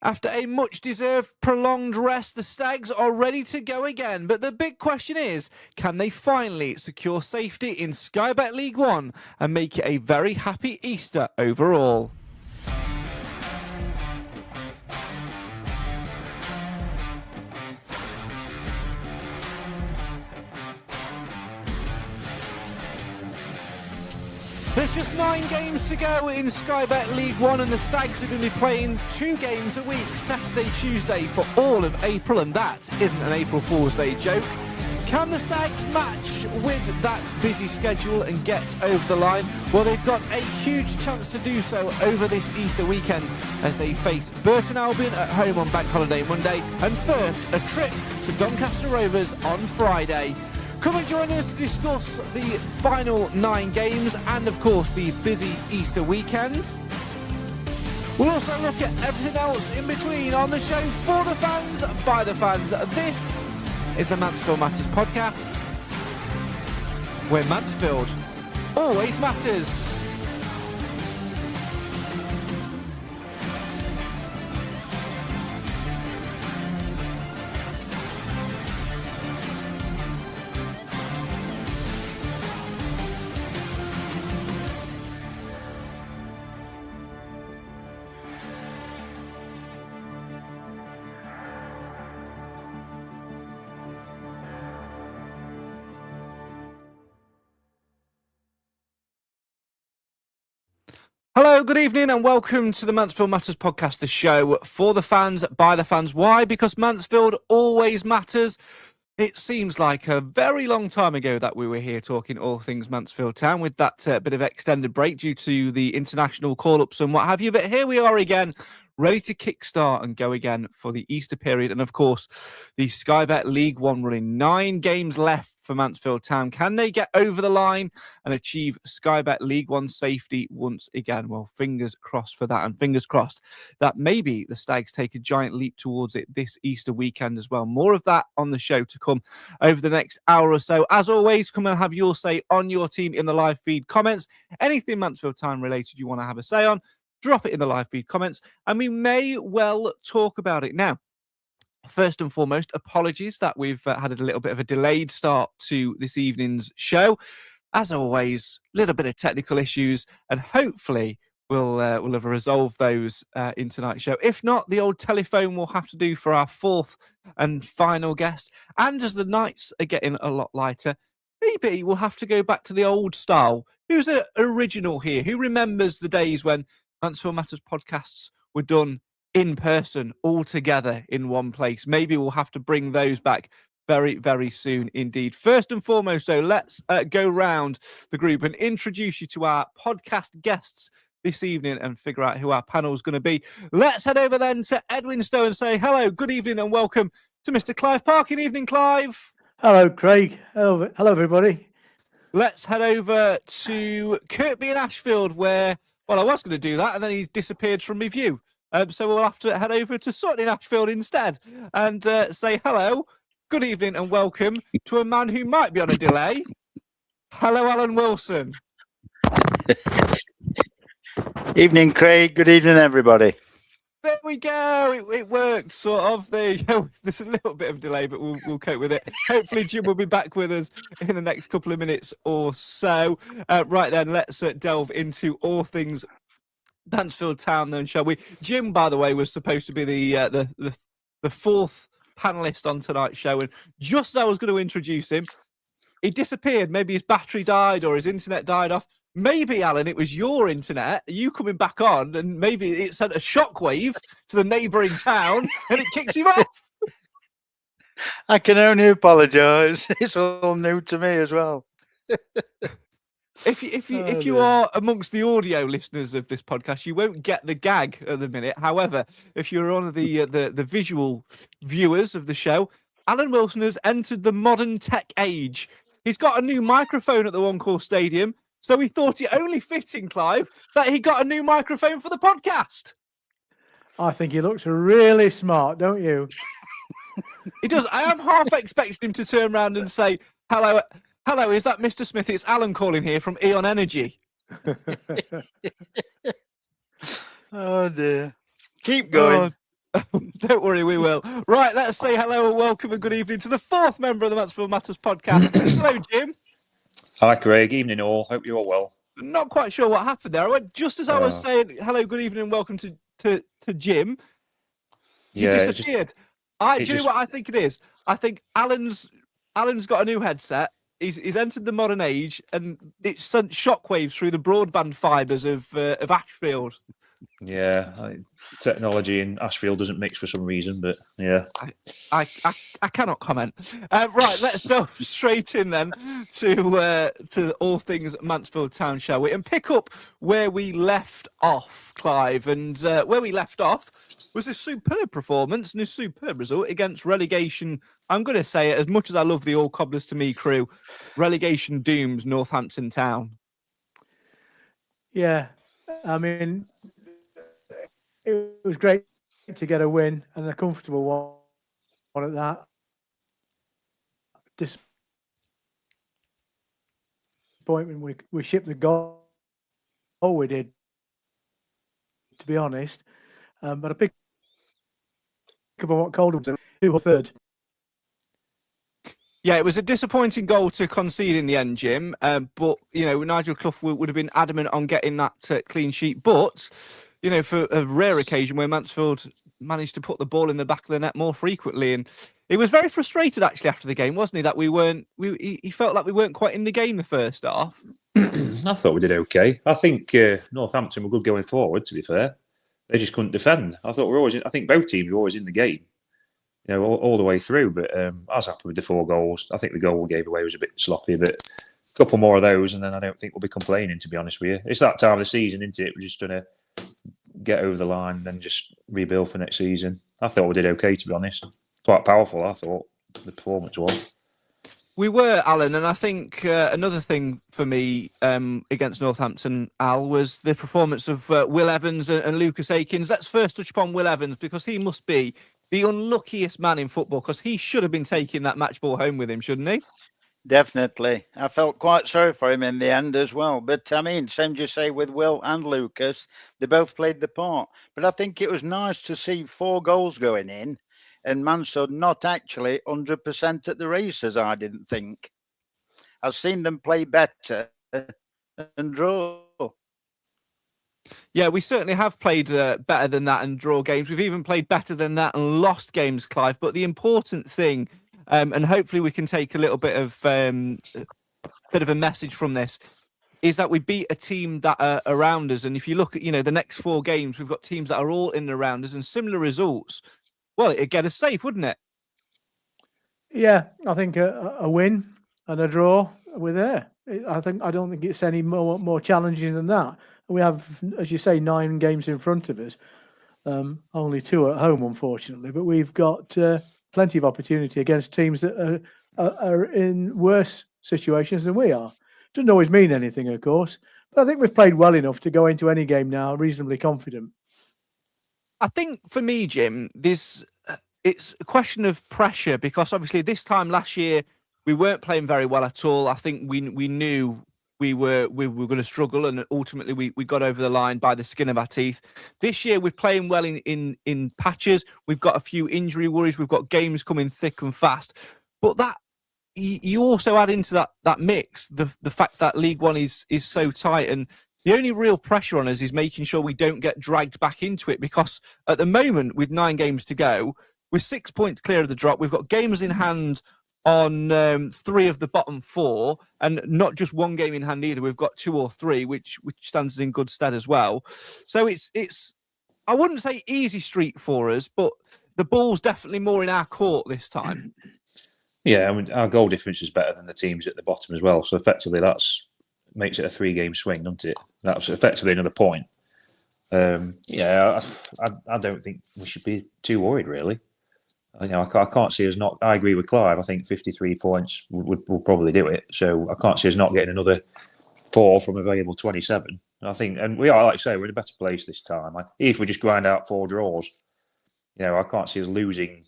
After a much-deserved prolonged rest, the Stags are ready to go again. But the big question is, can they finally secure safety in Sky Bet League One and make it a very happy Easter overall? There's just 9 games to go in Sky Bet League One, and the Stags are going to be playing 2 games a week, Saturday, Tuesday, for all of April, and that isn't an April Fool's Day joke. Can the Stags match with that busy schedule and get over the line? Well, they've got a huge chance to do so over this Easter weekend as they face Burton Albion at home on Bank Holiday Monday, and first, a trip to Doncaster Rovers on Friday. Come and join us to discuss the final 9 games and, of course, the busy Easter weekend. We'll also look at everything else in between on the show for the fans, by the fans. This is the Mansfield Matters Podcast, where Mansfield always matters. Hello, good evening and welcome to the Mansfield Matters Podcast, the show for the fans, by the fans. Why? Because Mansfield always matters. It seems like a very long time ago that we were here talking all things Mansfield Town with that bit of extended break due to the international call-ups and what have you. But here we are again, ready to kickstart and go again for the Easter period. And of course, the Sky Bet League One running 9 games left for Mansfield Town. Can they get over the line and achieve Sky Bet League One safety once again? Well, fingers crossed for that, and fingers crossed that maybe the Stags take a giant leap towards it this Easter weekend as well. More of that on the show to come over the next hour or so. As always, come and have your say on your team in the live feed comments. Anything Mansfield Town related you want to have a say on, drop it in the live feed comments and we may well talk about it. Now, first and foremost, apologies that we've had a little bit of a delayed start to this evening's show. As always, a little bit of technical issues, and hopefully we'll have resolved those in tonight's show. If not, the old telephone will have to do for our 4th and final guest. And as the nights are getting a lot lighter, maybe we'll have to go back to the old style. Who's an original here? Who remembers the days when Mansfield Matters podcasts were done in person, all together in one place? Maybe we'll have to bring those back very, very soon indeed. First and foremost, so let's go round the group and introduce you to our podcast guests this evening and figure out who our panel is going to be. Let's head over then to Edwinstowe and say hello, good evening and welcome to Mr. Clive Parkin. Evening, Clive. Hello, Craig. Hello, everybody. Let's head over to Kirkby and Ashfield where, well, I was going to do that and then he disappeared from my view. So we'll have to head over to Sutton in Ashfield instead and say hello, good evening and welcome to a man who might be on a delay. Hello, Alan Wilson. Evening, Craig. Good evening, everybody. There we go. It worked, sort of. There you go. There's a little bit of delay, but we'll cope with it. Hopefully, Jim will be back with us in the next couple of minutes or so. Right then, let's delve into all things Mansfield Town then, shall we? Jim, by the way, was supposed to be the 4th panelist on tonight's show, and just as I was going to introduce him, he disappeared. Maybe his battery died or his internet died off. Maybe, Alan, it was your internet, you coming back on, and maybe it sent a shockwave to the neighbouring town and it kicked him off. I can only apologise. It's all new to me as well. If you are amongst the audio listeners of this podcast, you won't get the gag at the minute. However, if you're one of the visual viewers of the show, Alan Wilson has entered the modern tech age. He's got a new microphone at the One Call Stadium, so he thought it only fitting, Clive, that he got a new microphone for the podcast. I think he looks really smart, don't you? He does. I am half expecting him to turn around and say, hello, is that Mr. Smith? It's Alan calling here from Eon Energy. Oh, dear. Keep going. Don't worry, we will. Right, let's say hello and welcome and good evening to the fourth member of the Mansfield Matters podcast. Hello, Jim. Hi, Craig. Evening, all. Hope you're all well. Not quite sure what happened there. I went just as I was saying hello, good evening, and welcome to Jim. You disappeared. Do you know what I think it is? I think Alan's got a new headset. He's entered the modern age, and it sent shockwaves through the broadband fibres of Ashfield. Yeah, technology in Ashfield doesn't mix for some reason, but yeah. I cannot comment. Right, let's delve straight in then to all things Mansfield Town, shall we? And pick up where we left off, Clive. And where we left off was a superb performance and a superb result against relegation. I'm going to say it, as much as I love the All Cobblers to Me crew, relegation dooms Northampton Town. Yeah, I mean, it was great to get a win and a comfortable one at that. Disappointment we shipped the goal. We did, to be honest. But I pick up on what Calder was 2-3rd. Yeah, it was a disappointing goal to concede in the end, Jim. But, Nigel Clough would have been adamant on getting that clean sheet. But, for a rare occasion where Mansfield managed to put the ball in the back of the net more frequently. And he was very frustrated, actually, after the game, wasn't he? That he felt like we weren't quite in the game the first half. I thought we did okay. I think Northampton were good going forward, to be fair. They just couldn't defend. I think both teams were always in the game. All the way through, but I was happy with the 4 goals. I think the goal we gave away was a bit sloppy, but a couple more of those, and then I don't think we'll be complaining, to be honest with you. It's that time of the season, isn't it? We're just trying to get over the line and then just rebuild for next season. I thought we did okay, to be honest. Quite powerful, I thought, the performance was. We were, Alan, and I think another thing for me against Northampton, Al, was the performance of Will Evans and Lucas Akins. Let's first touch upon Will Evans, because he must be the unluckiest man in football, because he should have been taking that match ball home with him, shouldn't he? Definitely. I felt quite sorry for him in the end as well. But I mean, same as you say with Will and Lucas, they both played the part. But I think it was nice to see 4 goals going in and Mansfield not actually 100% at the races, I didn't think. I've seen them play better and draw. Yeah, we certainly have played better than that and draw games. We've even played better than that and lost games, Clive. But the important thing, and hopefully we can take a little bit of a message from this, is that we beat a team that are around us. And if you look at, the next 4 games, we've got teams that are all in and around us and similar results. Well, it'd get us safe, wouldn't it? Yeah, I think a win and a draw, we're there. I don't think it's any more challenging than that. We have, as you say, 9 games in front of us. Only 2 at home, unfortunately. But we've got plenty of opportunity against teams that are in worse situations than we are. Doesn't always mean anything, of course. But I think we've played well enough to go into any game now reasonably confident. I think for me, Jim, it's a question of pressure, because obviously this time last year we weren't playing very well at all. I think we knew we were going to struggle, and ultimately we got over the line by the skin of our teeth. This year we're playing well in patches. We've got a few injury worries. We've got games coming thick and fast. But that you also add into that mix the fact that League One is so tight, and the only real pressure on us is making sure we don't get dragged back into it, because at the moment, with 9 games to go, we're 6 points clear of the drop. We've got games in hand on 3 of the bottom 4, and not just 1 game in hand either. We've got 2 or 3, which stands us in good stead as well. So it's I wouldn't say easy street for us, but the ball's definitely more in our court this time. Yeah, I mean, our goal difference is better than the teams at the bottom as well. So effectively, makes it a 3-game swing, doesn't it? That's effectively another point. I don't think we should be too worried, really. I can't see us not. I agree with Clive. I think 53 points will probably do it. So I can't see us not getting another 4 from available 27. I think, and we are, like I say, we're in a better place this time. If we just grind out 4 draws, I can't see us losing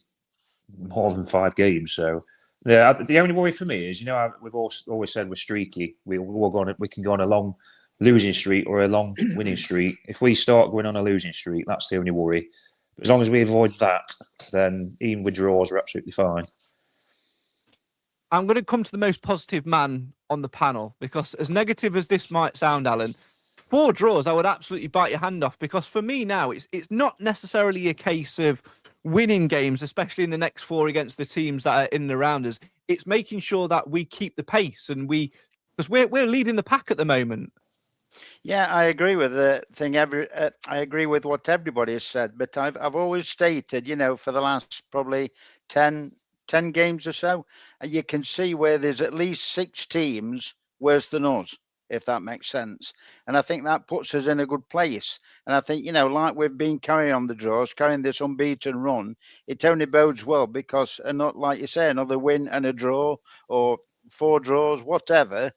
more than 5 games. So, yeah, the only worry for me is, we've always said we're streaky. We can go on a long losing streak or a long winning streak. If we start going on a losing streak, that's the only worry. As long as we avoid that, then even with draws, we're absolutely fine. I'm going to come to the most positive man on the panel, because as negative as this might sound, Alan, 4 draws, I would absolutely bite your hand off, because for me now, it's not necessarily a case of winning games, especially in the next 4 against the teams that are in and around us. It's making sure that we keep the pace, and because we're leading the pack at the moment. Yeah, I agree with the thing. I agree with what everybody has said, but I've always stated, for the last probably 10 games or so, you can see where there's at least 6 teams worse than us, if that makes sense. And I think that puts us in a good place. And I think, like we've been carrying on the draws, carrying this unbeaten run, it only bodes well, because not like you say, another win and a draw or 4 draws, whatever.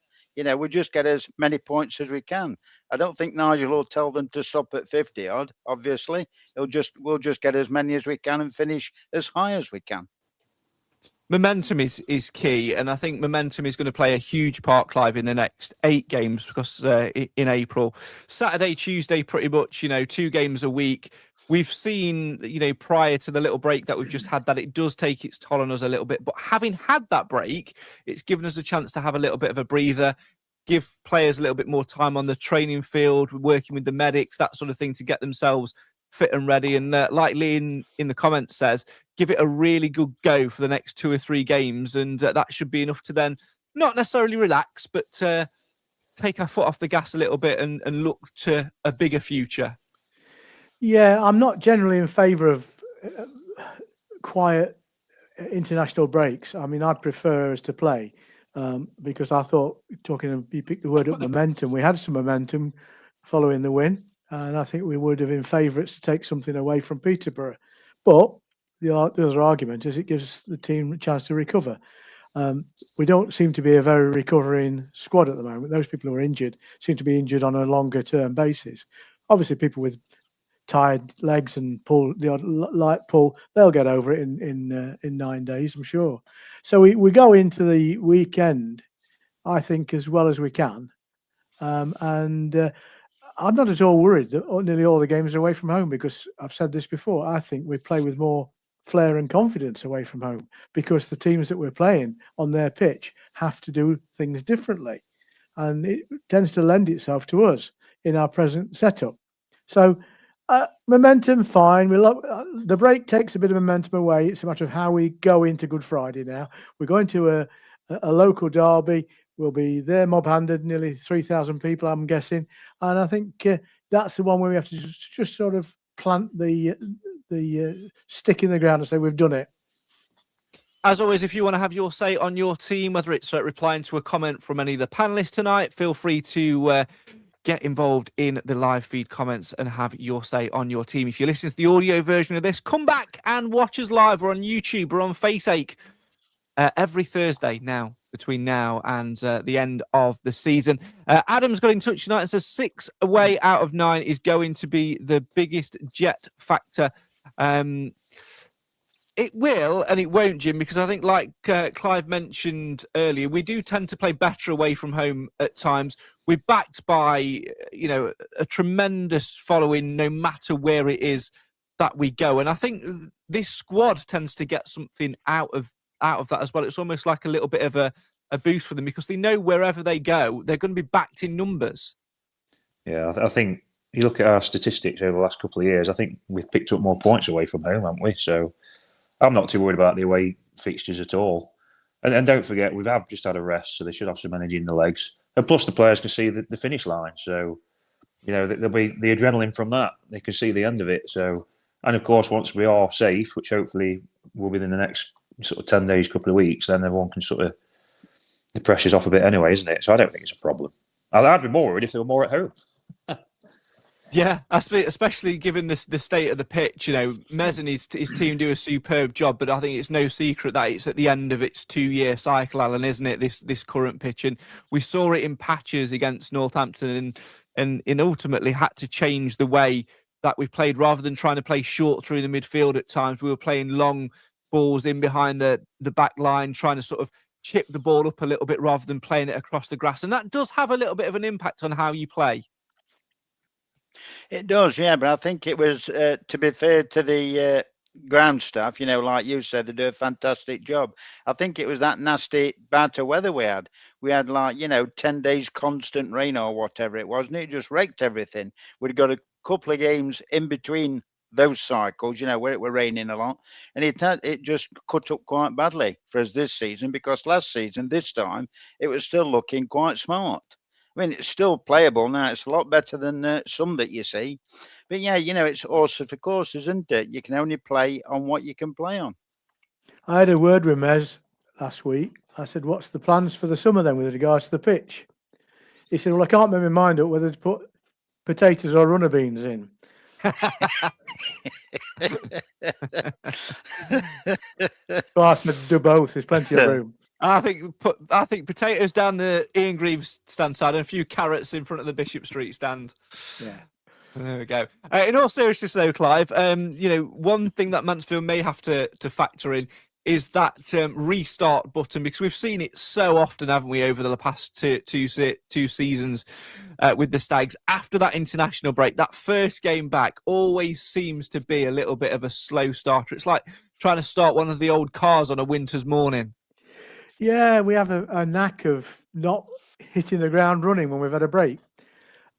We just get as many points as we can. I don't think Nigel will tell them to stop at 50 odd, obviously. We'll just get as many as we can and finish as high as we can. Momentum is key, and I think momentum is going to play a huge part, Clive, in the next 8 games, because in April, Saturday, Tuesday, pretty much, 2 games a week. We've seen, prior to the little break that we've just had, that it does take its toll on us a little bit. But having had that break, it's given us a chance to have a little bit of a breather, give players a little bit more time on the training field, working with the medics, that sort of thing, to get themselves fit and ready. And like Lee in the comments says, give it a really good go for the next 2 or 3 games. And that should be enough to then not necessarily relax, but take our foot off the gas a little bit and look to a bigger future. Yeah, I'm not generally in favour of quiet international breaks. I mean, I prefer us to play because I thought, you picked the word up, momentum. We had some momentum following the win, and I think we would have been favourites to take something away from Peterborough. But the other argument is it gives the team a chance to recover. We don't seem to be a very recovering squad at the moment. Those people who are injured seem to be injured on a longer term basis. Obviously, people with tired legs and the odd light pull, they'll get over it in 9 days, I'm sure. So we go into the weekend, I think, as well as we can. And I'm not at all worried that nearly all the games are away from home, because I've said this before. I think we play with more flair and confidence away from home, because the teams that we're playing on their pitch have to do things differently. And it tends to lend itself to us in our present setup. So momentum, fine. The break takes a bit of momentum away. It's a matter of how we go into Good Friday now. We're going to a local derby. We'll be there mob-handed, nearly 3,000 people, I'm guessing. And I think that's the one where we have to just sort of plant the stick in the ground and say we've done it. As always, if you want to have your say on your team, whether it's replying to a comment from any of the panelists tonight, feel free to get involved in the live feed comments and have your say on your team. If you're listening to the audio version of this, come back and watch us live. We're on YouTube. We're on Faceache every Thursday now, between now and the end of the season. Adam's got in touch tonight and says 6 away out of 9 is going to be the biggest jet factor. It will and it won't, Jim, because I think, like Clive mentioned earlier, we do tend to play better away from home at times. We're backed by, a tremendous following, no matter where it is that we go. And I think this squad tends to get something out of that as well. It's almost like a little bit of a boost for them, because they know wherever they go, they're going to be backed in numbers. Yeah, I think you look at our statistics over the last couple of years, I think we've picked up more points away from home, haven't we? So I'm not too worried about the away fixtures at all. And don't forget, we have just had a rest, so they should have some energy in the legs. And plus, the players can see the finish line. So, there'll be the adrenaline from that. They can see the end of it. So, and of course, once we are safe, which hopefully will be in the next sort of 10 days, couple of weeks, then everyone can sort of, the pressure's off a bit anyway, isn't it? So I don't think it's a problem. I'd be more worried if they were more at home. Yeah, especially given the state of the pitch. Mez and his team do a superb job, but I think it's no secret that it's at the end of its 2-year cycle, Alan, isn't it? This current pitch, and we saw it in patches against Northampton, and ultimately had to change the way that we played. Rather than trying to play short through the midfield at times, we were playing long balls in behind the back line, trying to sort of chip the ball up a little bit rather than playing it across the grass, and that does have a little bit of an impact on how you play. It does, yeah, but I think it was, to be fair to the ground staff, like you said, they do a fantastic job. I think it was that nasty bout of weather we had. We had 10 days constant rain or whatever it was, and it just wrecked everything. We'd got a couple of games in between those cycles, where it were raining a lot, and it just cut up quite badly for us this season, because last season, this time, it was still looking quite smart. I mean, it's still playable now. It's a lot better than some that you see. But yeah, it's horse for courses, isn't it? You can only play on what you can play on. I had a word with Mez last week. I said, "What's the plans for the summer then with regards to the pitch?" He said, "Well, I can't make my mind up whether to put potatoes or runner beans in." So I said, "Do both. There's plenty of room." I think potatoes down the Ian Greaves stand side and a few carrots in front of the Bishop Street stand. Yeah. There we go. In all seriousness, though, Clive, one thing that Mansfield may have to factor in is that restart button, because we've seen it so often, haven't we, over the past two seasons with the Stags. After that international break, that first game back always seems to be a little bit of a slow starter. It's like trying to start one of the old cars on a winter's morning. Yeah, we have a knack of not hitting the ground running when we've had a break.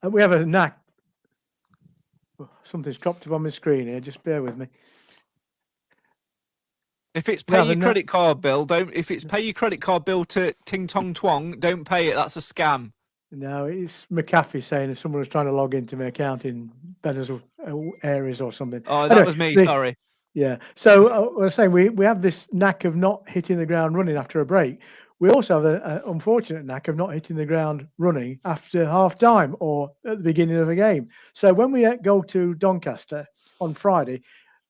And we have a knack. Something's cropped up on my screen here. Just bear with me. If it's pay your credit card bill, if it's pay your credit card bill to Ting Tong Twong, don't pay it. That's a scam. No, it's McAfee saying if someone was trying to log into my account in Benner's areas or something. Oh, that was me. Sorry. Yeah. So I was saying we have this knack of not hitting the ground running after a break. We also have an unfortunate knack of not hitting the ground running after half time or at the beginning of a game. So when we go to Doncaster on Friday,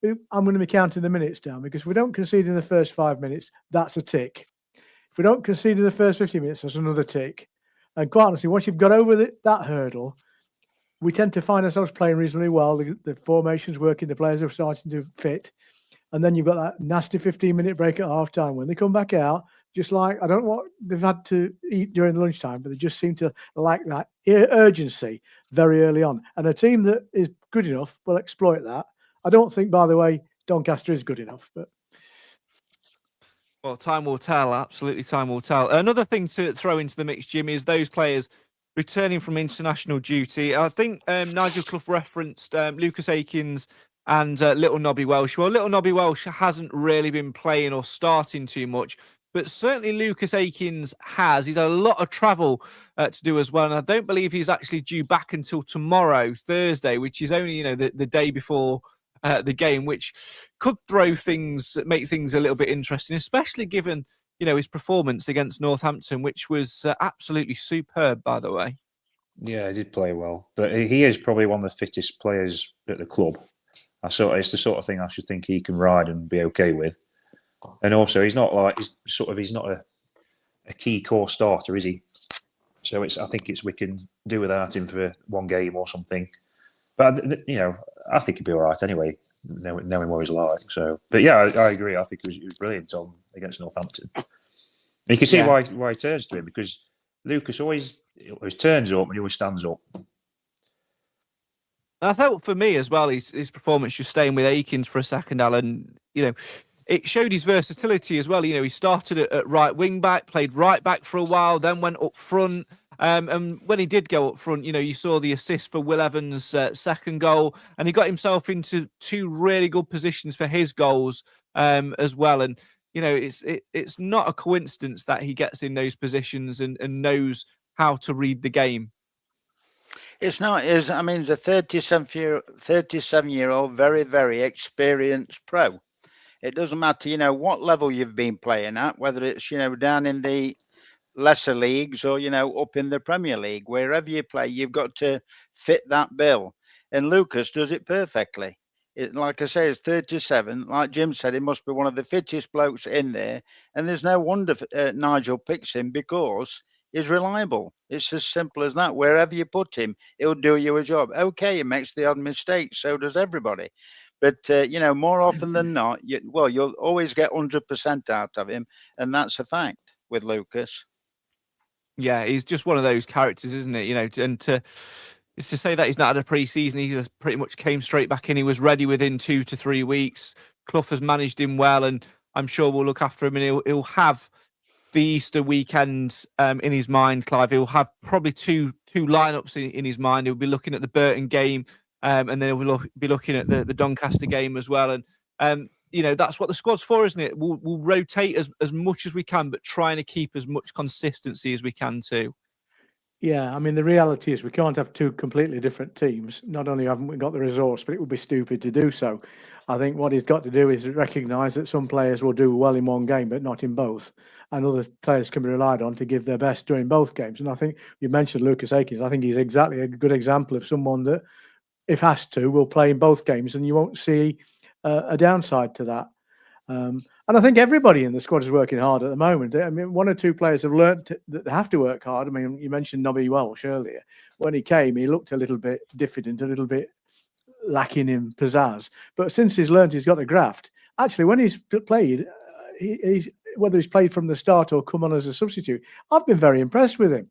I'm going to be counting the minutes down, because if we don't concede in the first 5 minutes, that's a tick. If we don't concede in the first 50 minutes, that's another tick. And quite honestly, once you've got over that hurdle, we tend to find ourselves playing reasonably well. The formation's working, the players are starting to fit. And then you've got that nasty 15-minute break at half time. When they come back out, just like, I don't know what they've had to eat during lunchtime, but they just seem to lack that urgency very early on. And a team that is good enough will exploit that. I don't think, by the way, Doncaster is good enough. But well, time will tell. Absolutely, time will tell. Another thing to throw into the mix, Jimmy, is those players returning from international duty. I think Nigel Clough referenced Lucas Akins and Little Nobby Welsh. Well, Little Nobby Welsh hasn't really been playing or starting too much, but certainly Lucas Akins has. He's had a lot of travel to do as well, and I don't believe he's actually due back until tomorrow, Thursday, which is only the day before the game, which could make things a little bit interesting, especially given his performance against Northampton, which was absolutely superb, by the way. Yeah, he did play well, but he is probably one of the fittest players at the club. It's the sort of thing I should think he can ride and be okay with. And also, he's not a key core starter, is he? So I think we can do without him for one game or something. But I think he'd be all right anyway, knowing what he's like. So, but yeah, I agree. I think he was brilliant against Northampton. And you can see why he turns to him, because Lucas always turns up and he always stands up. I thought for me as well, his performance, just staying with Akins for a second, Alan, it showed his versatility as well. He started at right wing back, played right back for a while, then went up front. And when he did go up front, you saw the assist for Will Evans' second goal, and he got himself into two really good positions for his goals as well. And it's not a coincidence that he gets in those positions and knows how to read the game. It's not. He's a 37-year-old, very, very experienced pro. It doesn't matter, what level you've been playing at, whether it's, down in the lesser leagues or, up in the Premier League. Wherever you play, you've got to fit that bill. And Lucas does it perfectly. Like I say, it's 37. Like Jim said, he must be one of the fittest blokes in there. And there's no wonder Nigel picks him, because he's reliable. It's as simple as that. Wherever you put him, he'll do you a job. Okay, he makes the odd mistake. So does everybody. But, more often than not, you'll always get 100% out of him. And that's a fact with Lucas. Yeah, he's just one of those characters, isn't it? And to It's to say that he's not had a pre-season. He just pretty much came straight back in. He was ready within 2 to 3 weeks. Clough has managed him well, and I'm sure we'll look after him. And he'll have the Easter weekend in his mind, Clive. He'll have probably two lineups in his mind. He'll be looking at the Burton game, and then he'll be looking at the Doncaster game as well. And that's what the squad's for, isn't it? We'll rotate as much as we can, but trying to keep as much consistency as we can too. Yeah, I mean, the reality is we can't have two completely different teams. Not only haven't we got the resource, but it would be stupid to do so. I think what he's got to do is recognise that some players will do well in one game, but not in both. And other players can be relied on to give their best during both games. And I think you mentioned Lucas Akins. I think he's exactly a good example of someone that, if asked to, will play in both games, and you won't see a downside to that. And I think everybody in the squad is working hard at the moment. I mean, one or two players have learnt that they have to work hard. I mean, you mentioned Nobby Welsh earlier. When he came, he looked a little bit diffident, a little bit lacking in pizzazz. But since he's learned he's got a graft, actually, when he's played, he's whether he's played from the start or come on as a substitute, I've been very impressed with him.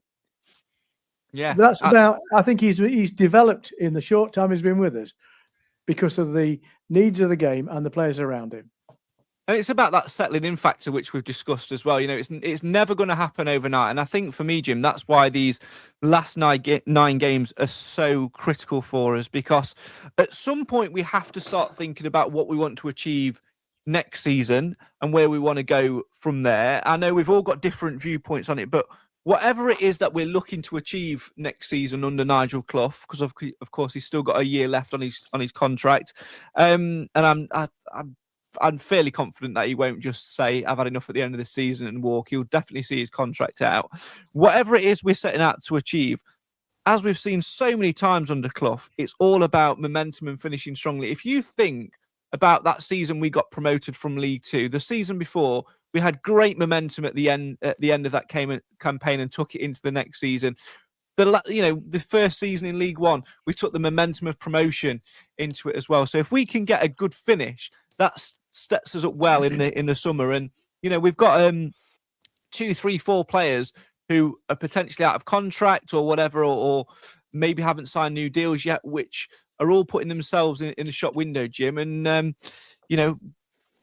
Yeah, that's about. I think he's developed in the short time he's been with us because of the needs of the game and the players around him. And it's about that settling in factor, which we've discussed as well. It's never going to happen overnight. And I think for me, Jim, that's why these last 9 games are so critical for us, because at some point we have to start thinking about what we want to achieve next season and where we want to go from there. I know we've all got different viewpoints on it, but whatever it is that we're looking to achieve next season under Nigel Clough, because of course he's still got a year left on his contract, and I'm fairly confident that he won't just say, I've had enough at the end of the season and walk. He'll definitely see his contract out. Whatever it is we're setting out to achieve, as we've seen so many times under Clough, it's all about momentum and finishing strongly. If you think about that season we got promoted from League Two, the season before, we had great momentum at the end of that campaign and took it into the next season. The first season in League One, we took the momentum of promotion into it as well. So if we can get a good finish, that sets us up well in the summer. And we've got 2, 3, 4 players who are potentially out of contract or whatever, or maybe haven't signed new deals yet, which are all putting themselves in the shop window, Jim, and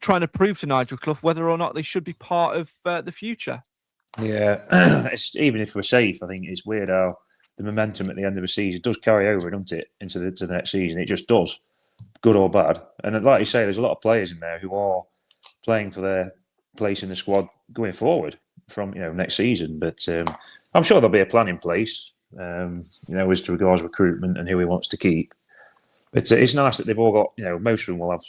trying to prove to Nigel Clough whether or not they should be part of the future. Yeah, even if we're safe, I think it's weird how the momentum at the end of a season does carry over, doesn't it, into the next season? It just does, good or bad. And like you say, there's a lot of players in there who are playing for their place in the squad going forward from next season. But I'm sure there'll be a plan in place, as to regards recruitment and who he wants to keep. But it's nice that they've all got, most of them will have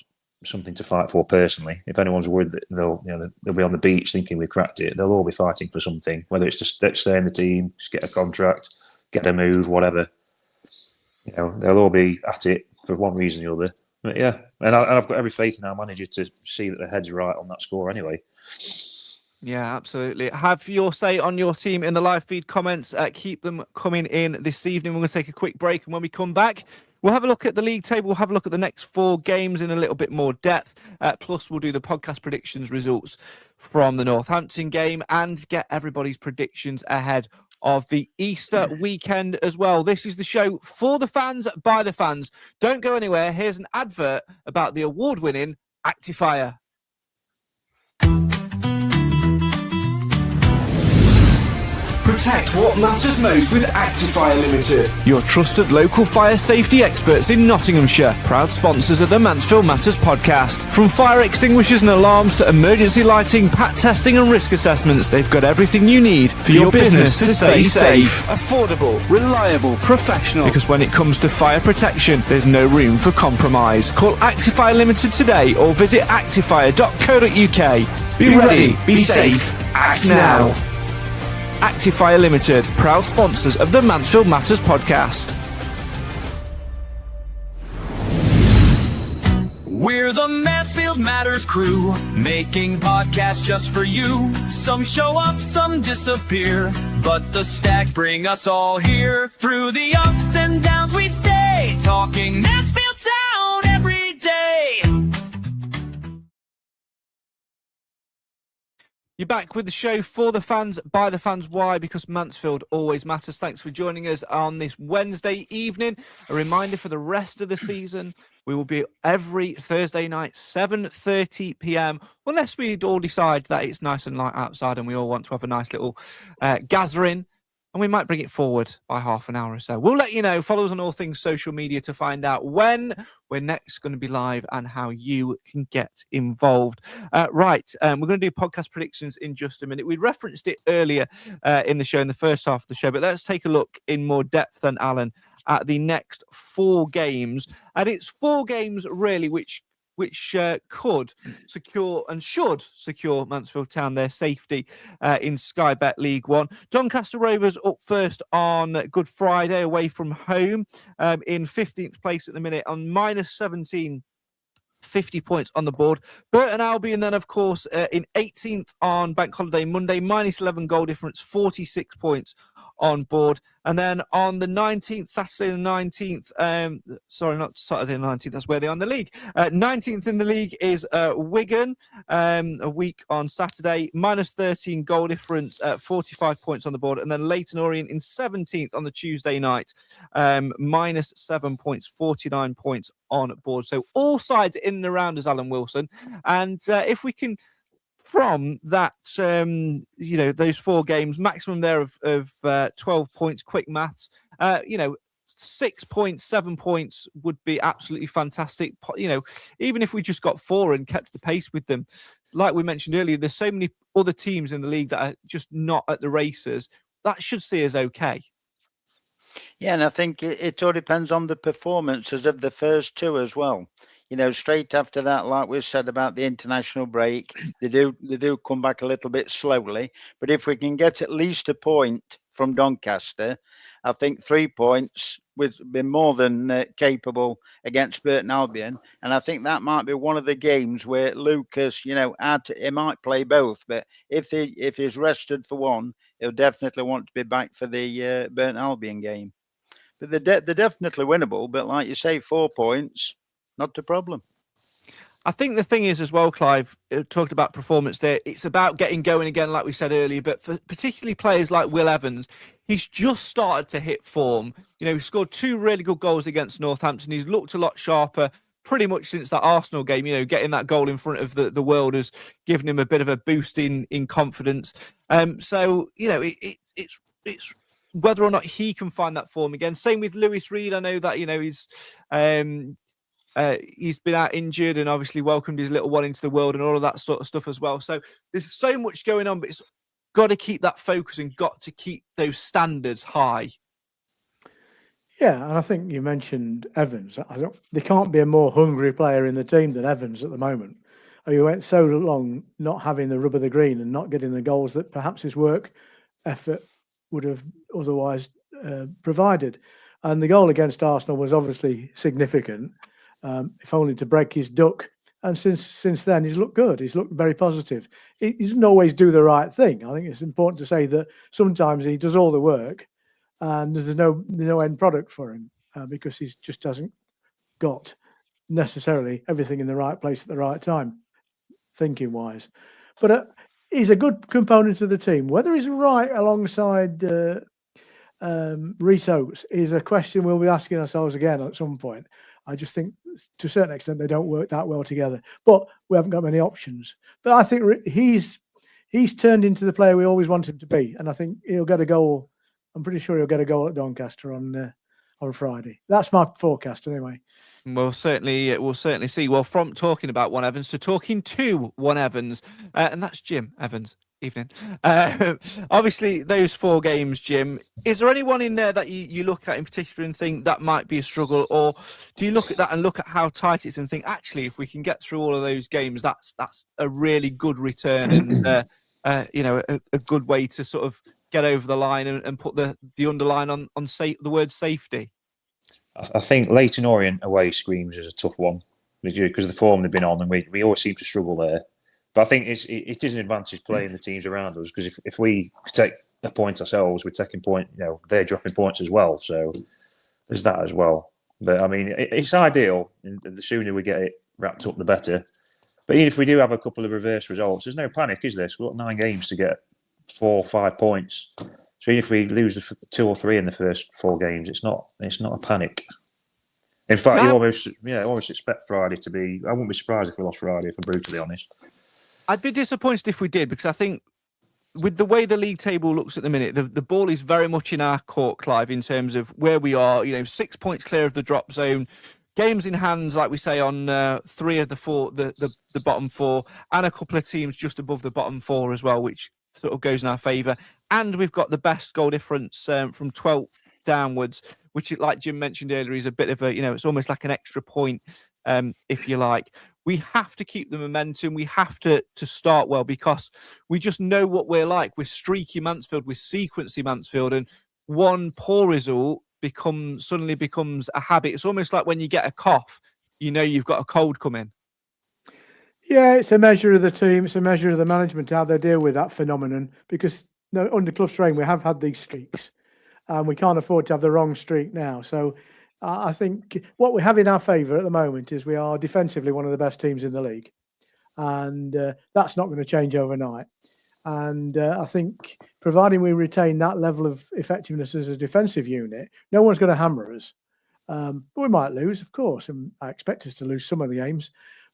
something to fight for personally. If anyone's worried that they'll be on the beach thinking we've cracked it, they'll all be fighting for something, whether it's to stay in the team, just get a contract, get a move, whatever. They'll all be at it for one reason or the other. But yeah, and I've got every faith in our manager to see that the head's right on that score anyway. Yeah, absolutely. Have your say on your team in the live feed comments. Keep them coming in this evening. We're going to take a quick break, and when we come back, we'll have a look at the league table. We'll have a look at the next 4 games in a little bit more depth. Plus, we'll do the podcast predictions results from the Northampton game and get everybody's predictions ahead of the Easter weekend as well. This is the show for the fans, by the fans. Don't go anywhere. Here's an advert about the award-winning Actifier. Protect what matters most with Actifier Limited. Your trusted local fire safety experts in Nottinghamshire. Proud sponsors of the Mansfield Matters Podcast. From fire extinguishers and alarms to emergency lighting, pat testing and risk assessments, they've got everything you need for your business to stay safe. Affordable, reliable, professional. Because when it comes to fire protection, there's no room for compromise. Call Actifier Limited today or visit actifier.co.uk. Be ready, be safe, act now. Actifier Limited, proud sponsors of the Mansfield Matters Podcast. We're the Mansfield Matters crew, making podcasts just for you. Some show up, some disappear, but the Stags bring us all here. Through the ups and downs we stay, talking Mansfield Town every day. You're back with the show for the fans, by the fans. Why? Because Mansfield always matters. Thanks for joining us on this Wednesday evening. A reminder for the rest of the season, we will be every Thursday night, 7:30 p.m, unless we all decide that it's nice and light outside and we all want to have a nice little gathering. And we might bring it forward by half an hour or so. We'll let you know. Follow us on all things social media to find out when we're next going to be live and how you can get involved. Right. We're going to do podcast predictions in just a minute. We referenced it earlier in the show, in the first half of the show, but let's take a look in more depth than Alan at the next 4 games. And it's 4 games really which could secure and should secure Mansfield Town their safety in Sky Bet League One. Doncaster Rovers up first on Good Friday away from home in 15th place at the minute on -17. 50 points on the board. Burton Albion then, of course, in 18th on Bank Holiday Monday, -11 goal difference, 46 points on board. And then on the 19th, Saturday the 19th, sorry, not Saturday the 19th, that's where they are in the league. 19th in the league is Wigan, a week on Saturday, -13 goal difference, 45 points on the board. And then Leyton Orient in 17th on the Tuesday night, -7 points, 49 points on board. So all sides in and around us, Alan Wilson. And if we can, from that, those 4 games, maximum there of 12 points, quick maths, 6 points, 7 points would be absolutely fantastic. Even if we just got 4 and kept the pace with them, like we mentioned earlier, there's so many other teams in the league that are just not at the races. That should see us okay. Yeah, and I think it all depends on the performances of the first 2 as well. Straight after that, like we said about the international break, they do come back a little bit slowly. But if we can get at least a point from Doncaster, I think 3 points would be more than capable against Burton Albion. And I think that might be one of the games where Lucas, he might play both. But if he's rested for one, he'll definitely want to be back for the Burton Albion game. But they're definitely winnable. But like you say, 4 points, not a problem. I think the thing is as well, Clive, talked about performance there, it's about getting going again, like we said earlier, but for particularly players like Will Evans, he's just started to hit form. He scored 2 really good goals against Northampton. He's looked a lot sharper pretty much since that Arsenal game. Getting that goal in front of the world has given him a bit of a boost in confidence. So, it's whether or not he can find that form again. Same with Lewis Reed. I know that, he's been out injured and obviously welcomed his little one into the world and all of that sort of stuff as well. So there's so much going on, but it's got to keep that focus and got to keep those standards high. Yeah, and I think you mentioned Evans. There can't be a more hungry player in the team than Evans at the moment. He went so long not having the rub of the green and not getting the goals that perhaps his work effort would have otherwise provided. And the goal against Arsenal was obviously significant, if only to break his duck. And since then, he's looked good. He's looked very positive. He doesn't always do the right thing. I think it's important to say that sometimes he does all the work and there's no end product for him because he just hasn't got necessarily everything in the right place at the right time, thinking-wise. But he's a good component of the team. Whether he's right alongside Rhys Oates is a question we'll be asking ourselves again at some point. I just think to a certain extent they don't work that well together, but we haven't got many options. But I think he's turned into the player we always wanted him to be, and I think he'll get a goal. I'm pretty sure he'll get a goal at Doncaster on Friday. That's my forecast anyway. We'll certainly see. Well, from talking about one Evans to talking to one Evans, and that's Jim Evans. Evening. Obviously, those 4 games, Jim, is there anyone in there that you look at in particular and think that might be a struggle? Or do you look at that and look at how tight it is and think, actually, if we can get through all of those games, that's a really good return and, a good way to sort of get over the line and put the underline on the word safety? I think Leyton Orient away screams as a tough one because of the form they've been on, and we always seem to struggle there. But I think it is an advantage playing the teams around us because if we take a point ourselves, we're taking point. They're dropping points as well. So there's that as well. But I mean, it's ideal. And the sooner we get it wrapped up, the better. But even if we do have a couple of reverse results, there's no panic, is there? We've got 9 games to get 4 or 5 points. So even if we lose the 2 or 3 in the first 4 games, it's not a panic. In fact, you almost expect Friday to be. I wouldn't be surprised if we lost Friday, if I'm brutally honest. I'd be disappointed if we did, because I think with the way the league table looks at the minute, the ball is very much in our court, Clive, in terms of where we are. 6 points clear of the drop zone, games in hand, like we say, on 3 of the 4, the bottom 4, and a couple of teams just above the bottom 4 as well, which sort of goes in our favour. And we've got the best goal difference from 12th downwards, which, like Jim mentioned earlier, is a bit of a, it's almost like an extra point, if you like. We have to keep the momentum. We have to start well, because we just know what we're like. We're streaky Mansfield, we're sequency Mansfield, and one poor result suddenly becomes a habit. It's almost like when you get a cough, you've got a cold coming. Yeah, it's a measure of the team. It's a measure of the management, how they deal with that phenomenon, because under Clough's reign, we have had these streaks, and we can't afford to have the wrong streak now. So I think what we have in our favour at the moment is we are defensively one of the best teams in the league, and that's not going to change overnight. And I think providing we retain that level of effectiveness as a defensive unit, no one's going to hammer us. But we might lose, of course, and I expect us to lose some of the games,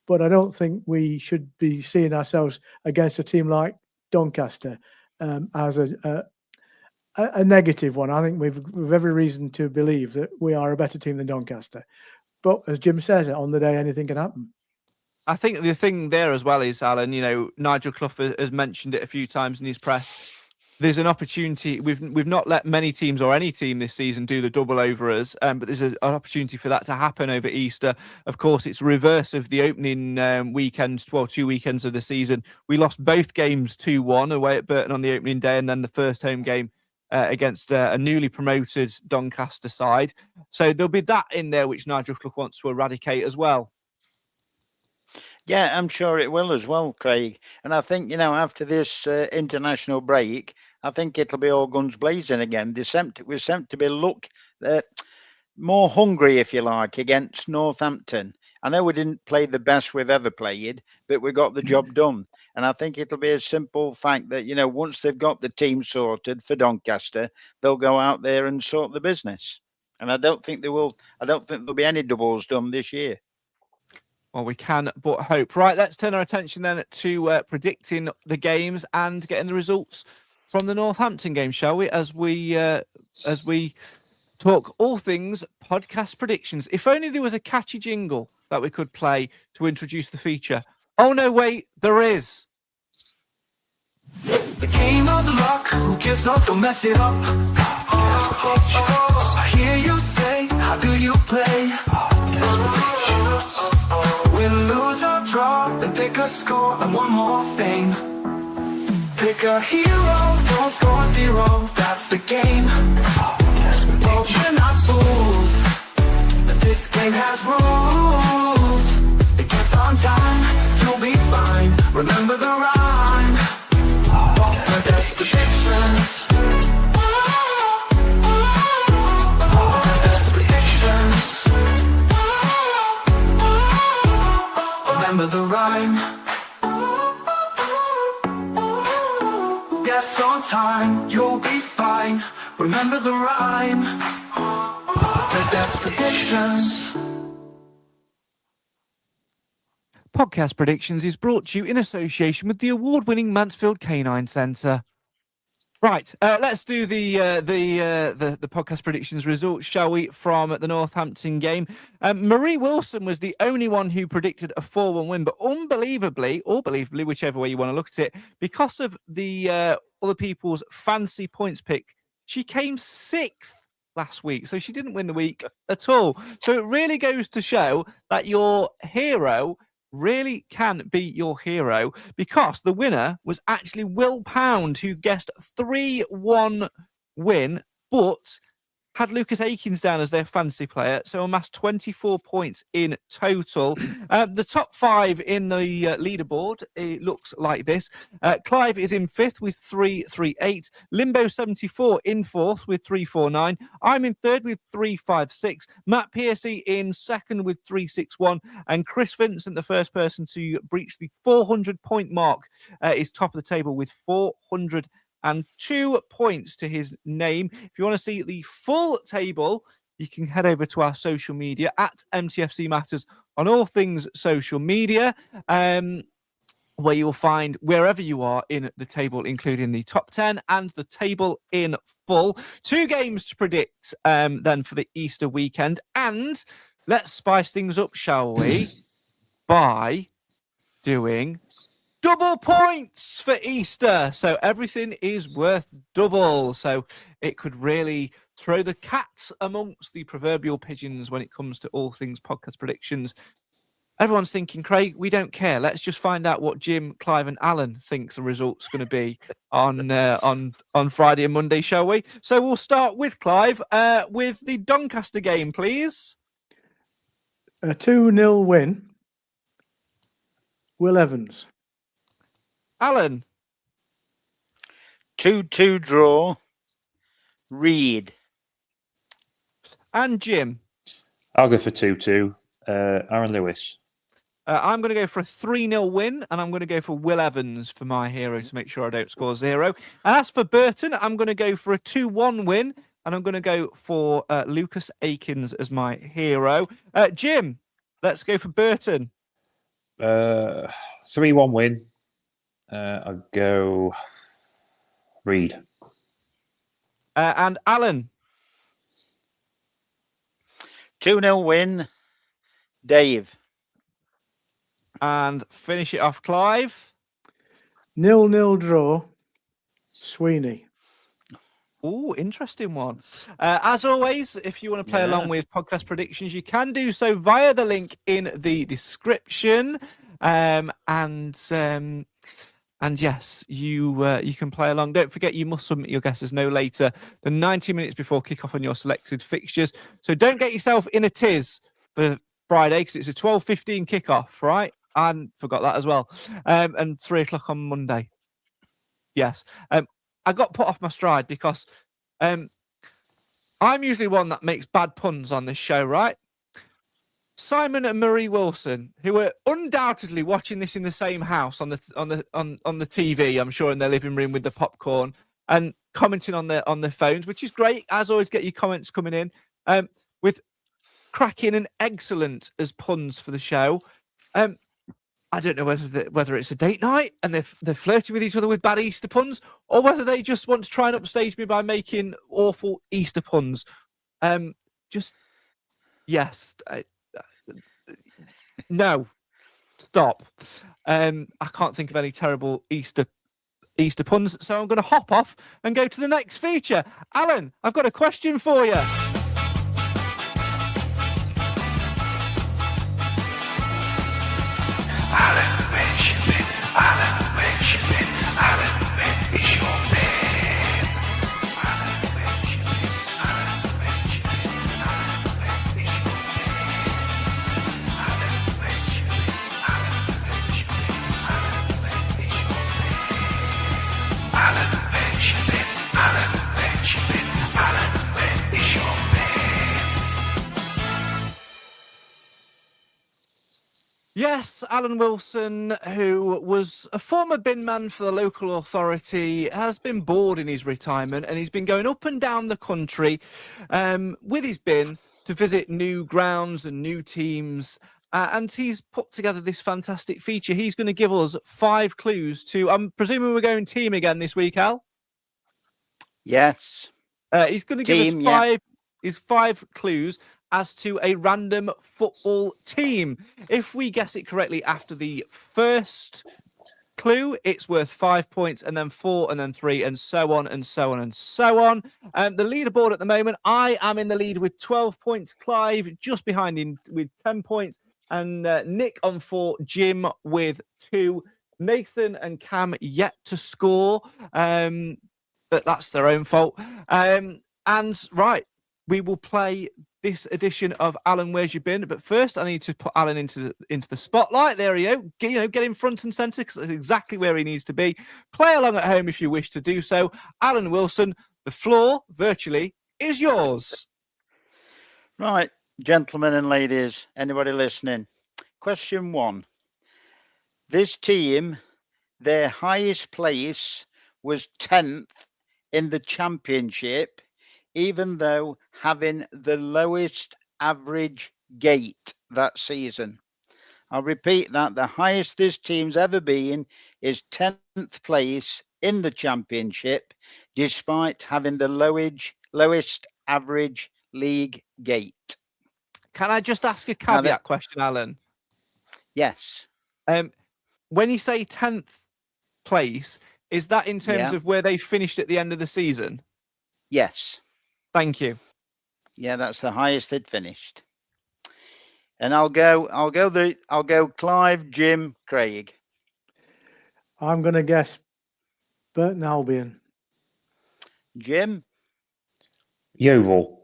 but I don't think we should be seeing ourselves against a team like Doncaster as a negative one. I think we've every reason to believe that we are a better team than Doncaster. But as Jim says, on the day, anything can happen. I think the thing there as well is, Alan, Nigel Clough has mentioned it a few times in his press. There's an opportunity. We've not let many teams or any team this season do the double over us, but there's an opportunity for that to happen over Easter. Of course, it's reverse of the opening weekend, 2 weekends of the season. We lost both games 2-1 away at Burton on the opening day, and then the first home game against a newly promoted Doncaster side. So there'll be that in there which Nigel Clough wants to eradicate as well. Yeah, I'm sure it will as well, Craig. And I think, after this international break, I think it'll be all guns blazing again. We seem to be more hungry, if you like, against Northampton. I know we didn't play the best we've ever played, but we got the job done. And I think it'll be a simple fact that, once they've got the team sorted for Doncaster, they'll go out there and sort the business. And I don't think there'll be any doubles done this year. Well, we can but hope. Right, let's turn our attention then to predicting the games and getting the results from the Northampton game, shall we? As we talk all things podcast predictions. If only there was a catchy jingle that we could play to introduce the feature. Oh no, wait, there is. The game of luck, who gives up, don't mess it up. I hear you say, how do you play? Win, lose or draw, then pick a score and one more thing. Pick a hero, don't score 0, that's the game. But we're not fools, this game has rules. It gets on time, you'll be fine. Remember the rhyme. That's predictions. Remember the rhyme. Guess on time, you'll be fine. Remember the rhyme. That's predictions. Podcast Predictions is brought to you in association with the award-winning Mansfield Canine Centre. Right, let's do the podcast predictions results, shall we, from the Northampton game. Marie Wilson was the only one who predicted a 4-1 win, but unbelievably, or believably, whichever way you want to look at it, because of the other people's fancy points pick, she came 6th last week, so she didn't win the week at all. So it really goes to show that your hero really can be your hero, because the winner was actually Will Pound, who guessed 3-1 win, but had Lucas Akins down as their fantasy player, so amassed 24 points in total. The top 5 in the leaderboard, it looks like this. Clive is in 5th with 338. Limbo 74 in 4th with 349. I'm in 3rd with 356. Matt Piercy in 2nd with 361. And Chris Vincent, the first person to breach the 400-point mark, is top of the table with 402 points to his name. If you want to see the full table, you can head over to our social media at MTFC Matters on all things social media, where you'll find wherever you are in the table, including the top 10 and the table in full. 2 games to predict then for the Easter weekend. And let's spice things up, shall we, by doing double points for Easter. So everything is worth double. So it could really throw the cat amongst the proverbial pigeons when it comes to all things podcast predictions. Everyone's thinking, Craig, we don't care. Let's just find out what Jim, Clive and Alan think the result's going to be on Friday and Monday, shall we? So we'll start with Clive with the Doncaster game, please. A 2-0 win. Will Evans. Alan. 2-2 draw. Reed. And Jim. I'll go for 2-2. Aaron Lewis. I'm going to go for a 3-0 win, and I'm going to go for Will Evans for my hero to make sure I don't score 0. And as for Burton, I'm going to go for a 2-1 win, and I'm going to go for Lucas Akins as my hero. Jim, let's go for Burton. 3-1 win. I'll go Reed. And Alan. 2-0 win. Dave. And finish it off, Clive. 0-0 draw. Sweeney. Oh, interesting one. As always, if you want to play along with podcast predictions, you can do so via the link in the description. And yes, you can play along. Don't forget, you must submit your guesses no later than 90 minutes before kickoff on your selected fixtures. So don't get yourself in a tiz for Friday, because it's a 12:15 kickoff, right? I forgot that as well. And 3 o'clock on Monday. Yes. I got put off my stride because I'm usually one that makes bad puns on this show, right? Simon and Marie Wilson, who are undoubtedly watching this in the same house on the TV, I'm sure, in their living room with the popcorn and commenting on their phones, which is great. As always, get your comments coming in with cracking and excellent as puns for the show. I don't know whether it's a date night and they're flirting with each other with bad Easter puns, or whether they just want to try and upstage me by making awful Easter puns. No, stop. I can't think of any terrible Easter puns, so I'm going to hop off and go to the next feature. Alan, I've got a question for you. Alan, where's your bin? Alan, where's your bin? Alan, where is your bin? Alan, where's your bin? Alan, where's your bin? Alan, where is your bin? Alan, where's your bin? Alan, where's your bin? Alan, where is your bin? Alan, where's your bin? Alan, where's your bin? Alan, where is your bin? Yes, Alan Wilson, who was a former bin man for the local authority, has been bored in his retirement, and he's been going up and down the country with his bin to visit new grounds and new teams. And he's put together this fantastic feature. He's going to give us 5 clues to, I'm presuming we're going team again this week, Al? Yes. He's going to give us 5 clues as to a random football team. If we guess it correctly after the first clue, it's worth 5 points, and then 4, and then 3, and so on, and so on, and so on. The leaderboard at the moment, I am in the lead with 12 points. Clive just behind him with 10 points, and Nick on 4, Jim with 2. Nathan and Cam yet to score, but that's their own fault. And right, we will play this edition of Alan, Where's You Been? But first, I need to put Alan into the spotlight. There you go. Get him front and centre because that's exactly where he needs to be. Play along at home if you wish to do so. Alan Wilson, the floor virtually is yours. Right, gentlemen and ladies, anybody listening? Question 1. This team, their highest place was 10th in the championship, even though having the lowest average gate that season. I'll repeat that. The highest this team's ever been is 10th place in the championship, despite having the lowest average league gate. Can I just ask a caveat question, Alan? Yes. When you say 10th place, is that in terms of where they finished at the end of the season? Yes. Thank you. Yeah, that's the highest they'd finished. And I'll go Clive, Jim, Craig. I'm going to guess Burton Albion. Jim, Yeovil.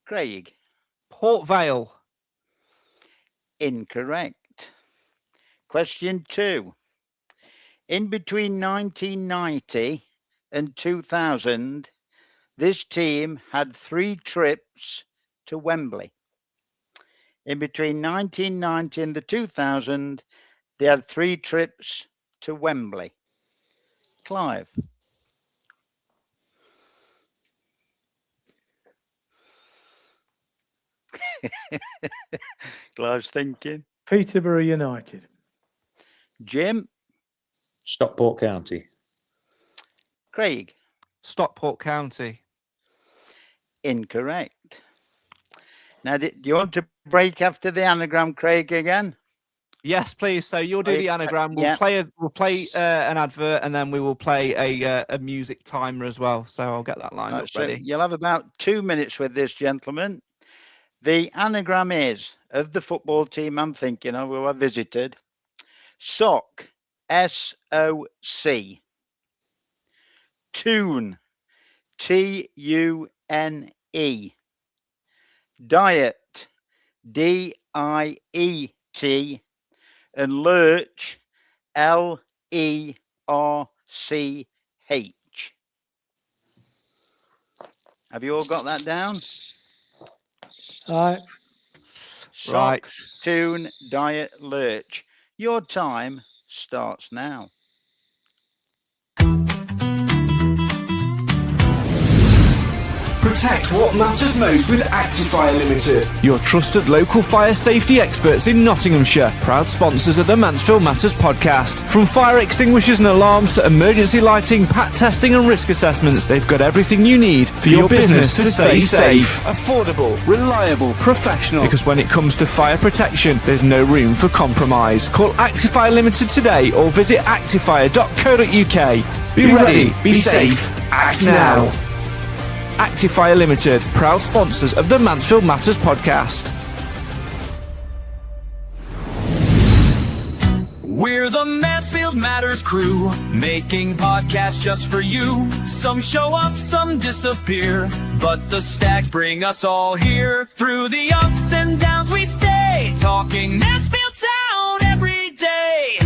Craig. Port Vale. Incorrect. Question 2. In between 1990 and 2000, this team had 3 trips to Wembley. In between 1990 and the 2000, they had 3 trips to Wembley. Clive. Clive's thinking. Peterborough United. Jim, Stockport County. Craig. Stockport County. Incorrect. Now, do you want to break after the anagram, Craig, again? Yes, please. So you'll do the anagram. We'll yeah. play an advert, and then we will play a music timer as well. So I'll get that lined up So ready. you'll have about 2 minutes with this, gentleman. The anagram is of the football team I'm thinking of, who I visited. SOC, S-O-C. Tune, T-U-N-E. Diet, D-I-E-T. And Lurch, L-E-R-C-H. Have you all got that down? All right. Sock, Right. Tune, Diet, Lurch. Your time starts now. Protect what matters most with Actifire Limited. Your trusted local fire safety experts in Nottinghamshire, proud sponsors of the Mansfield Matters podcast. From fire extinguishers and alarms to emergency lighting, pat testing and risk assessments, they've got everything you need for your business to stay safe. Affordable, reliable, professional. Because when it comes to fire protection, there's no room for compromise. Call Actifire Limited today or visit actifire.co.uk. Be ready, be safe, act now. Actifire Limited, proud sponsors of the Mansfield Matters podcast. We're the Mansfield Matters crew, making podcasts just for you. Some show up, some disappear, but the Stags bring us all here. Through the ups and downs we stay, talking Mansfield Town every day.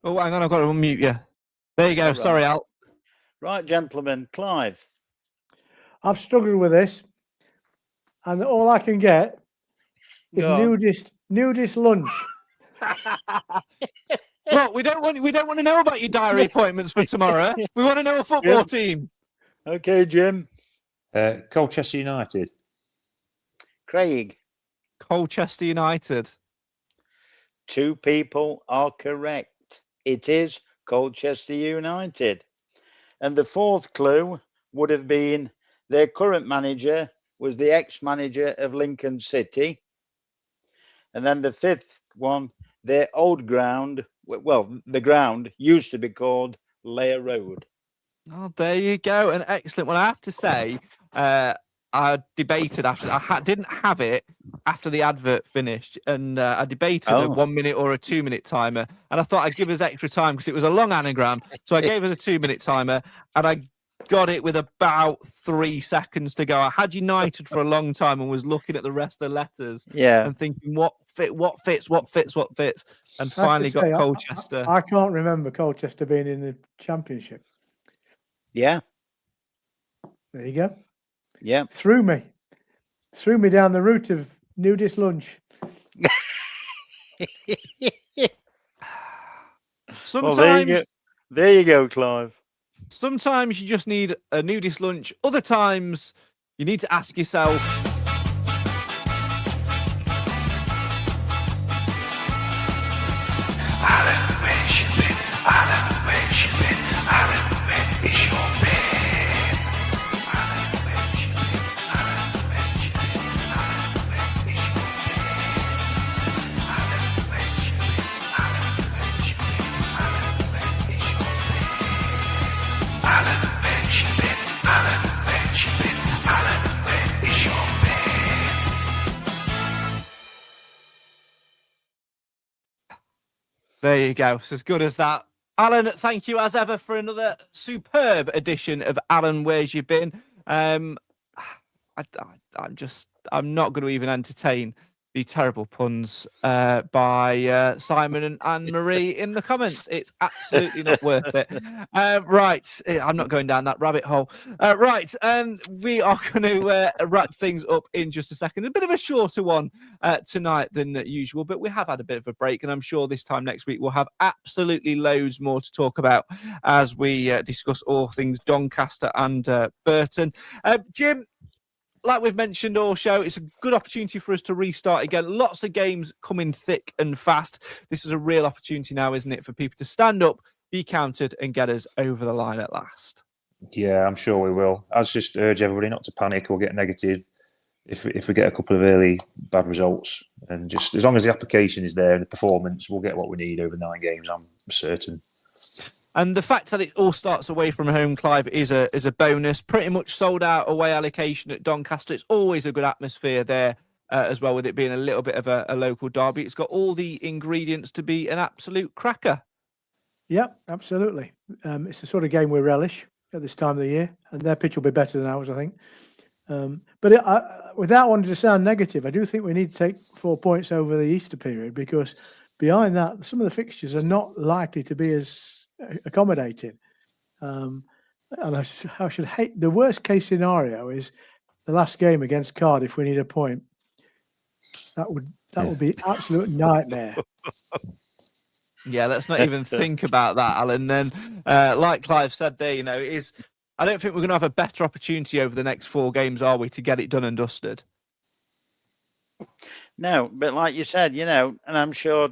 Oh, hang on, I've got to unmute you. There you go. All right. Sorry, Al. Right, gentlemen, Clive. I've struggled with this, and all I can get is Go on. nudist lunch. Look, we don't want to know about your diary appointments for tomorrow. We want to know a football team. Okay, Jim. Colchester United. Craig. Colchester United. 2 people are correct. It is Colchester United. And the 4th clue would have been their current manager was the ex-manager of Lincoln City. And then the 5th one, their old ground, well, the ground used to be called Layer Road. Oh, there you go. An excellent one. I have to say, I debated after didn't have it after the advert finished, and I debated a 1 minute or a 2 minute timer, and I thought I'd give us extra time because it was a long anagram, so I gave us a 2 minute timer, and I got it with about 3 seconds to go. I had United for a long time and was looking at the rest of the letters, and thinking what fits, and finally got Colchester. I can't remember Colchester being in the Championship. Yeah. There you go. Yeah. Threw me down the route of nudist lunch. Sometimes, well, there you go, Clive. Sometimes you just need a nudist lunch. Other times you need to ask yourself, Alan, where's you been? Alan, where's you been? Alan, where is your been? Alan, where's you been? Alan, where's you been? Alan, where is your been? Alan, where's you been? Alan, where's you been? Alan, where is your been? Alan, where's you been? Alan, where's you been? Alan, where is your been? there you go. It's as good as that. Alan, thank you as ever for another superb edition of Alan, Where's You Been? I'm not going to even entertain the terrible puns by Simon and Anne-Marie in the comments. It's absolutely not worth it. Right, I'm not going down that rabbit hole. Right, we are going to wrap things up in just a second. A bit of a shorter one tonight than usual, but we have had a bit of a break, and I'm sure this time next week we'll have absolutely loads more to talk about as we discuss all things Doncaster and Burton. Jim, like we've mentioned all show, it's a good opportunity for us to restart again. Lots of games coming thick and fast. This is a real opportunity now, isn't it, for people to stand up, be counted, and get us over the line at last. Yeah, I'm sure we will. I just urge everybody not to panic or get negative if we get a couple of early bad results. And just as long as the application is there and the performance, we'll get what we need over 9 games, I'm certain. And the fact that it all starts away from home, Clive, is a bonus. Pretty much sold out away allocation at Doncaster. It's always a good atmosphere there as well, with it being a little bit of a local derby. It's got all the ingredients to be an absolute cracker. Yeah, absolutely. It's the sort of game we relish at this time of the year, and their pitch will be better than ours, I think. But without wanting to sound negative, I do think we need to take 4 points over the Easter period, because behind that, some of the fixtures are not likely to be as accommodating. And I should hate, the worst case scenario is the last game against Cardiff. We need a point. That would be absolute nightmare. Yeah, let's not even think about that, Alan. Then, like Clive said there, I don't think we're going to have a better opportunity over the next 4 games, are we, to get it done and dusted? No, but like you said, and I'm sure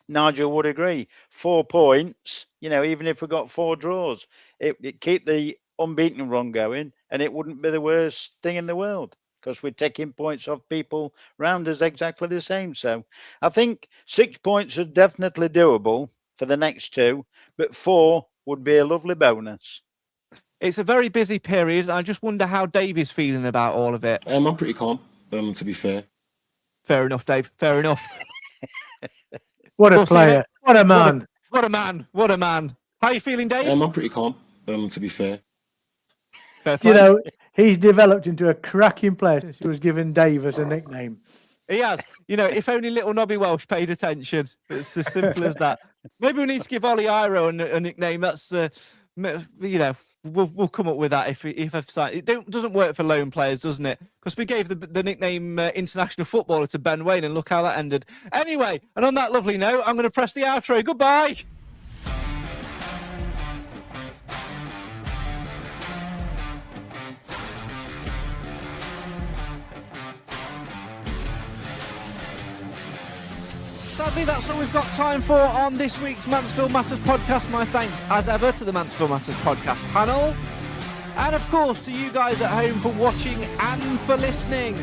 Nigel would agree, 4 points, even if we got 4 draws, it keep the unbeaten run going, and it wouldn't be the worst thing in the world, because we're taking points off people round us exactly the same. So I think 6 points is definitely doable for the next 2, but 4 would be a lovely bonus. It's a very busy period. I just wonder how Dave is feeling about all of it. I'm pretty calm, to be fair. Fair enough, Dave. Fair enough. What a player. What a man. What a man. What a man. How are you feeling, Dave? I'm pretty calm, to be fair. Fair play. He's developed into a cracking player since he was given Dave as a nickname. He has. If only little Nobby Welsh paid attention. It's as simple as that. Maybe we need to give Ollie Iro a nickname. That's, we'll come up with that if I've signed. It doesn't work for lone players, doesn't it? Because we gave the nickname international footballer to Ben Wayne, and look how that ended. Anyway, and on that lovely note, I'm going to press the outro. Goodbye. Sadly, that's all we've got time for on this week's Mansfield Matters podcast. My thanks, as ever, to the Mansfield Matters podcast panel. And, of course, to you guys at home for watching and for listening.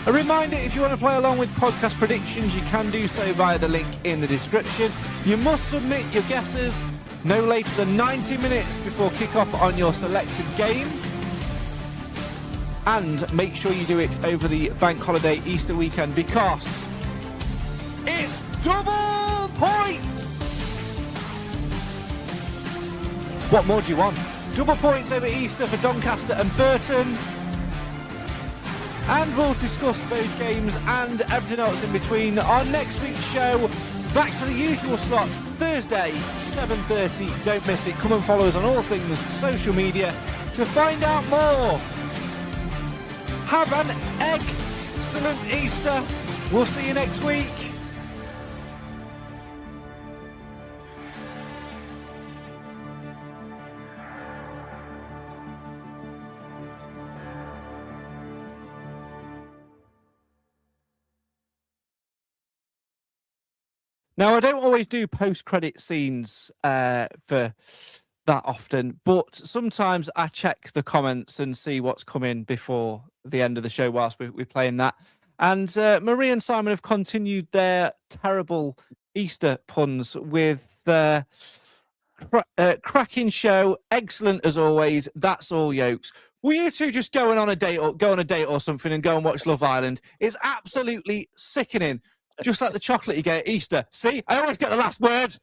A reminder, if you want to play along with podcast predictions, you can do so via the link in the description. You must submit your guesses no later than 90 minutes before kick-off on your selected game. And make sure you do it over the bank holiday Easter weekend, because it's double points! What more do you want? Double points over Easter for Doncaster and Burton. And we'll discuss those games and everything else in between on next week's show. Back to the usual slot, Thursday, 7:30. Don't miss it. Come and follow us on all things social media to find out more. Have an excellent Easter. We'll see you next week. Now, I don't always do post-credit scenes for that often, but sometimes I check the comments and see what's coming before the end of the show whilst we're playing that. And Marie and Simon have continued their terrible Easter puns with cracking show, excellent as always. That's all yokes. Will you two just go on a date or something and go and watch Love Island? It's absolutely sickening. Just like the chocolate you get at Easter. See, I always get the last word.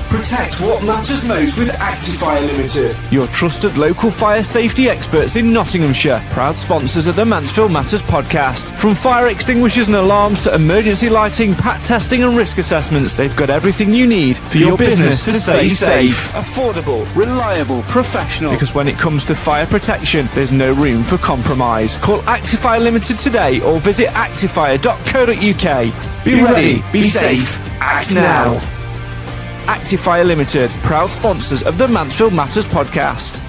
Protect what matters most with Actifire Limited. Your trusted local fire safety experts in Nottinghamshire. Proud sponsors of the Mansfield Matters podcast. From fire extinguishers and alarms to emergency lighting, pat testing and risk assessments, they've got everything you need for your business to stay safe. Affordable, reliable, professional. Because when it comes to fire protection, there's no room for compromise. Call Actifire Limited today or visit actifire.co.uk. Be ready, be safe, act now. Actifire Limited, proud sponsors of the Mansfield Matters podcast.